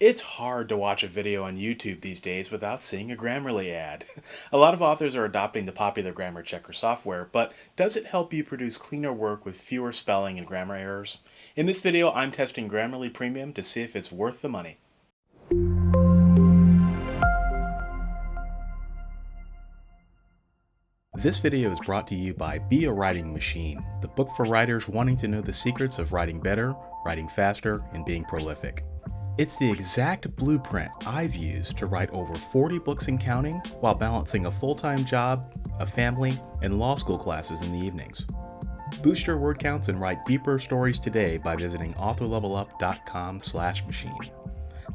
It's hard to watch a video on YouTube these days without seeing a Grammarly ad. A lot of authors are adopting the popular grammar checker software, but does it help you produce cleaner work with fewer spelling and grammar errors? In this video, I'm testing Grammarly Premium to see if it's worth the money. This video is brought to you by Be a Writing Machine, the book for writers wanting to know the secrets of writing better, writing faster, and being prolific. It's the exact blueprint I've used to write over 40 books and counting while balancing a full-time job, a family, and law school classes in the evenings. Boost your word counts and write deeper stories today by visiting authorlevelup.com/machine.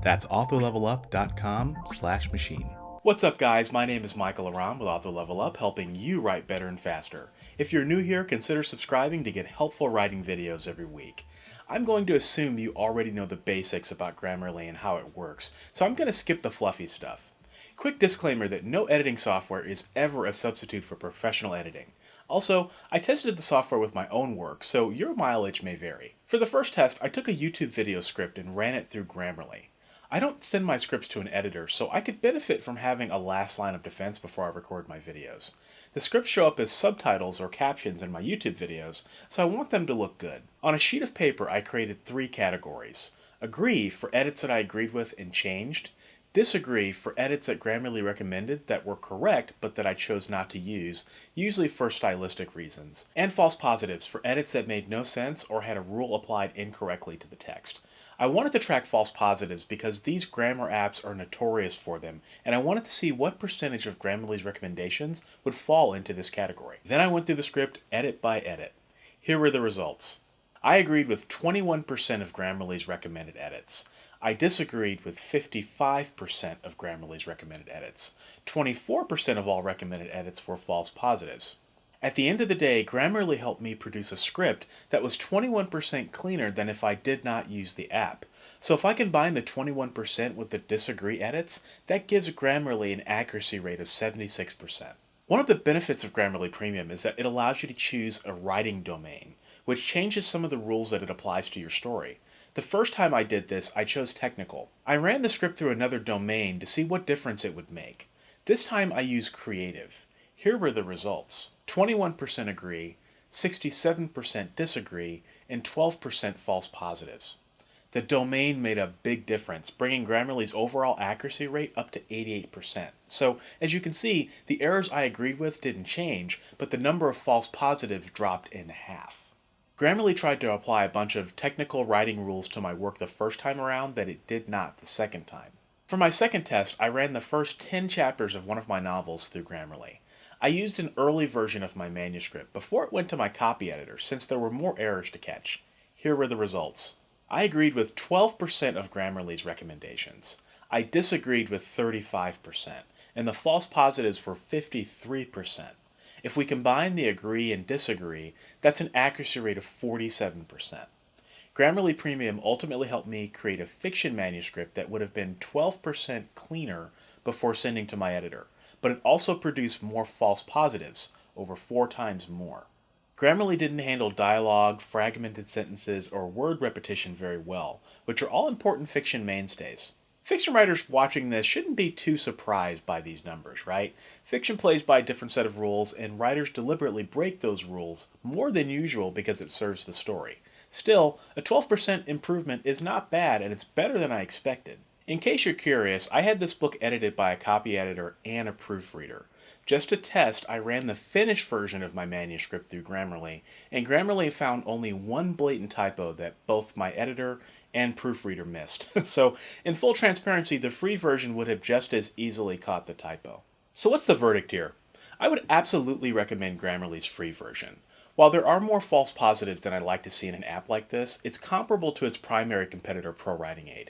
That's authorlevelup.com/machine. What's up, guys? My name is Michael Aram with Author Level Up, helping you write better and faster. If you're new here, consider subscribing to get helpful writing videos every week. I'm going to assume you already know the basics about Grammarly and how it works, so I'm going to skip the fluffy stuff. Quick disclaimer that no editing software is ever a substitute for professional editing. Also, I tested the software with my own work, so your mileage may vary. For the first test, I took a YouTube video script and ran it through Grammarly. I don't send my scripts to an editor, so I could benefit from having a last line of defense before I record my videos. The scripts show up as subtitles or captions in my YouTube videos, so I want them to look good. On a sheet of paper, I created 3 categories. Agree for edits that I agreed with and changed. Disagree for edits that Grammarly recommended that were correct but that I chose not to use, usually for stylistic reasons. And false positives for edits that made no sense or had a rule applied incorrectly to the text. I wanted to track false positives because these grammar apps are notorious for them, and I wanted to see what percentage of Grammarly's recommendations would fall into this category. Then I went through the script edit by edit. Here were the results. I agreed with 21% of Grammarly's recommended edits. I disagreed with 55% of Grammarly's recommended edits. 24% of all recommended edits were false positives. At the end of the day, Grammarly helped me produce a script that was 21% cleaner than if I did not use the app. So if I combine the 21% with the disagree edits, that gives Grammarly an accuracy rate of 76%. One of the benefits of Grammarly Premium is that it allows you to choose a writing domain, which changes some of the rules that it applies to your story. The first time I did this, I chose technical. I ran the script through another domain to see what difference it would make. This time I used creative. Here were the results. 21% agree, 67% disagree, and 12% false positives. The domain made a big difference, bringing Grammarly's overall accuracy rate up to 88%. So, as you can see, the errors I agreed with didn't change, but the number of false positives dropped in half. Grammarly tried to apply a bunch of technical writing rules to my work the first time around that it did not the second time. For my second test, I ran the first 10 chapters of one of my novels through Grammarly. I used an early version of my manuscript before it went to my copy editor since there were more errors to catch. Here were the results. I agreed with 12% of Grammarly's recommendations. I disagreed with 35%, and the false positives were 53%. If we combine the agree and disagree, that's an accuracy rate of 47%. Grammarly Premium ultimately helped me create a fiction manuscript that would have been 12% cleaner before sending to my editor, but it also produced more false positives, over 4 times more. Grammarly didn't handle dialogue, fragmented sentences, or word repetition very well, which are all important fiction mainstays. Fiction writers watching this shouldn't be too surprised by these numbers, right? Fiction plays by a different set of rules, and writers deliberately break those rules more than usual because it serves the story. Still, a 12% improvement is not bad, and it's better than I expected. In case you're curious, I had this book edited by a copy editor and a proofreader. Just to test, I ran the finished version of my manuscript through Grammarly, and Grammarly found only one blatant typo that both my editor and proofreader missed. So, in full transparency, the free version would have just as easily caught the typo. So what's the verdict here? I would absolutely recommend Grammarly's free version. While there are more false positives than I'd like to see in an app like this, it's comparable to its primary competitor, ProWritingAid.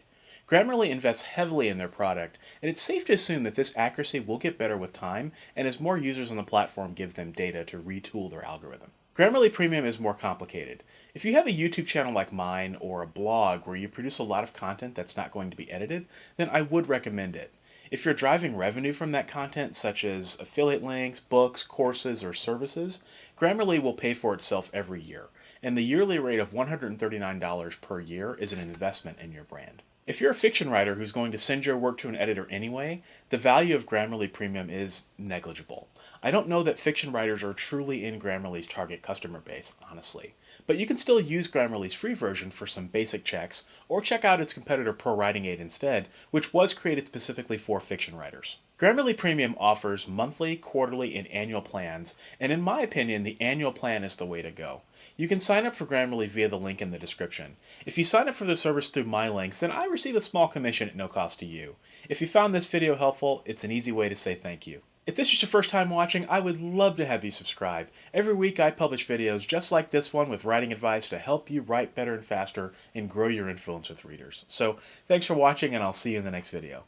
Grammarly invests heavily in their product, and it's safe to assume that this accuracy will get better with time and as more users on the platform give them data to retool their algorithm. Grammarly Premium is more complicated. If you have a YouTube channel like mine or a blog where you produce a lot of content that's not going to be edited, then I would recommend it. If you're driving revenue from that content, such as affiliate links, books, courses, or services, Grammarly will pay for itself every year, and the yearly rate of $139 per year is an investment in your brand. If you're a fiction writer who's going to send your work to an editor anyway, the value of Grammarly Premium is negligible. I don't know that fiction writers are truly in Grammarly's target customer base, honestly. But you can still use Grammarly's free version for some basic checks, or check out its competitor ProWritingAid instead, which was created specifically for fiction writers. Grammarly Premium offers monthly, quarterly, and annual plans, and in my opinion, the annual plan is the way to go. You can sign up for Grammarly via the link in the description. If you sign up for the service through my links, then I receive a small commission at no cost to you. If you found this video helpful, it's an easy way to say thank you. If this is your first time watching, I would love to have you subscribe. Every week I publish videos just like this one with writing advice to help you write better and faster and grow your influence with readers. So thanks for watching, and I'll see you in the next video.